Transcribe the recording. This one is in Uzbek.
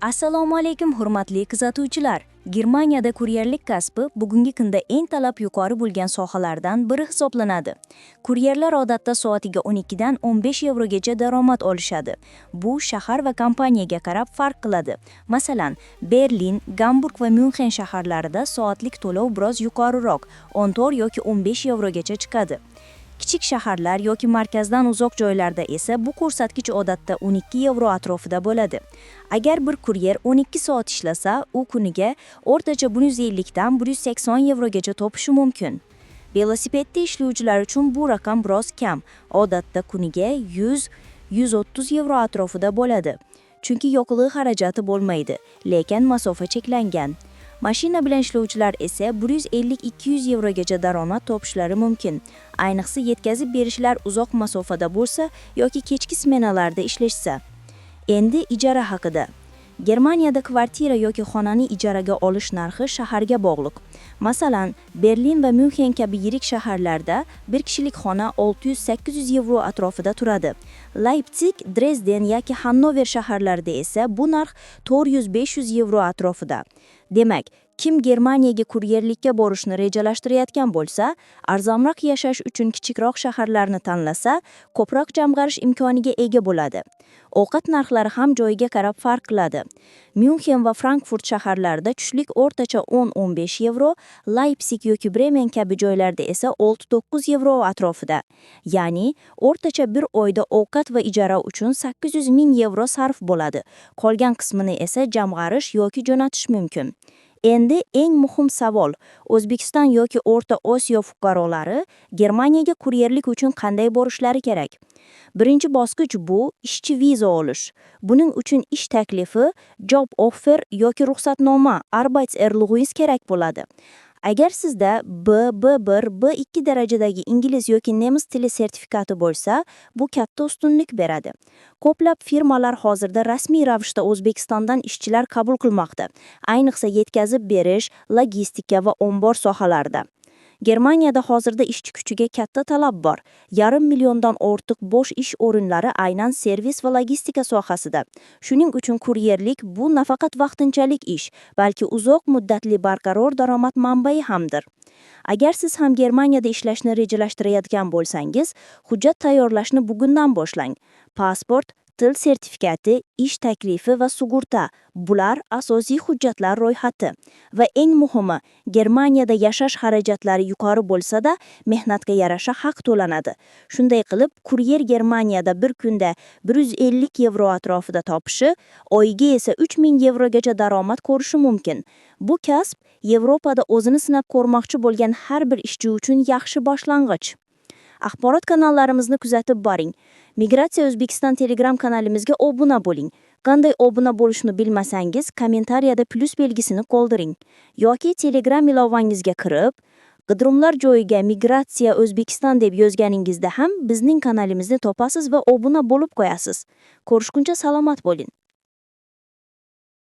Assalomu alaykum hurmatli kuzatuvchilar. Germaniyada kuryerlik kasbi bugungi kunda eng talab yuqori bo'lgan sohalardan biri hisoblanadi. Kuryerlar odatda soatiga 12 dan 15 yevrogacha daromad olishadi. Bu shahar va kompaniyaga qarab farq qiladi. Masalan, Berlin, Gamburg va Myunxen shaharlarida soatlik to'lov biroz yuqoriroq, 14 yoki 15 yevrogacha chiqadi. Kichik shaharlar yoki markazdan uzoq joylarda esa bu ko'rsatkich odatda 12 yevro atrofida bo'ladi. Agar bir kuryer 12 soat ishlasa, u kuniga o'rtacha 150 dan 180 yevrogacha topishi mumkin. Velosipedda ishlovchilar uchun bu raqam biroz kam, odatda kuniga 100-130 yevro atrofida bo'ladi. Chunki yoqilg'i xarajati bo'lmaydi, lekin masofa cheklangan. Mashina bilan ishlovchilar esa 150-200 yevrogacha daromad topishlari mumkin. Ayniqsa yetkazib berishlar uzoq masofada bo'lsa yoki kechki smenalarda ishlashsa. Endi ijara haqida. Germaniyada kvartira yoki xonani ijaraga olish narxi shaharga bog'liq. Masalan, Berlin va Myunxen kabi yirik shaharlarda bir kishilik xona 600-800 yevro atrofida turadi. Leipzig, Dresden yoki Hannover shaharlarida esa bu narx 400-500 yevro atrofida. Demak, kim Germaniyaga kuryerlikka borishni rejalashtirayotgan bo'lsa, arzonroq yashash uchun kichikroq shaharlarni tanlasa, ko'proq jamg'arish imkoniga ega bo'ladi. Ovqat narxlari ham joyiga qarab farq qiladi. Myunxen va Frankfurt shaharlarida tushlik o'rtacha 10-15 yevro, Leipzig yoki Bremen kabi joylarda esa 6-9 yevro atrofida. Ya'ni, o'rtacha bir oyda ovqat va ijara uchun 800 ming yevro sarf bo'ladi. Qolgan qismini esa jamg'arish yoki jo'natish mumkin. Endi eng muhim savol: O'zbekiston yoki O'rta Osiyo fuqarolari Germaniyaga kuryerlik uchun qanday borishlari kerak? Birinchi bosqich bu ishchi viza olish. Buning uchun ish taklifi, job offer yoki ruxsatnoma, Arbeitserlaubnis kerak bo'ladi. Agar sizda B1, B2 darajadagi ingliz yoki nemis tili sertifikati bo'lsa, bu katta ustunlik beradi. Ko'plab firmalar hozirda rasmiy ravishda O'zbekistondan ishchilar qabul qilmoqda, ayniqsa yetkazib berish, logistika va ombor sohalarida. Germaniyada hozirda ishchi kuchiga katta talab bor. 500 milliondan ortiq bo'sh ish o'rinlari aynan servis va logistika sohasida. Shuning uchun kuryerlik bu nafaqat vaqtinchalik ish, balki uzoq muddatli barqaror daromad manbai hamdir. Agar siz ham Germaniyada ishlashni rejalashtirayotgan bo'lsangiz, hujjat tayyorlashni bugundan boshlang. Pasport, til sertifikati, ish taklifi va sug'urta – bular asosiy hujjatlar ro'yxati. Va eng muhimi, Germaniyada yashash xarajatlari yuqori bo'lsa-da, mehnatga yarasha haq to'lanadi. Shunday qilib, kuryer Germaniyada bir kunda 150 yevro atrofida topishi, oyiga esa 3000 yevrogacha daromad ko'rishi mumkin. Bu kasb Yevropada o'zini sinab ko'rmoqchi bo'lgan har bir ishchi uchun yaxshi boshlang'ich. Axborot kanallarimizni kuzatib boring. Migratsiya O'zbekiston Telegram kanalimizga obuna bo'ling. Qanday obuna bo'lishni bilmasangiz, kommentariyada plus belgisini qoldiring. Yoki Telegram ilovangizga kirib, qidiruvlar joyiga Migratsiya O'zbekiston deb yozganingizda ham bizning kanalimizni topasiz va obuna bo'lib qo'yasiz. Ko'rishguncha salomat bo'ling.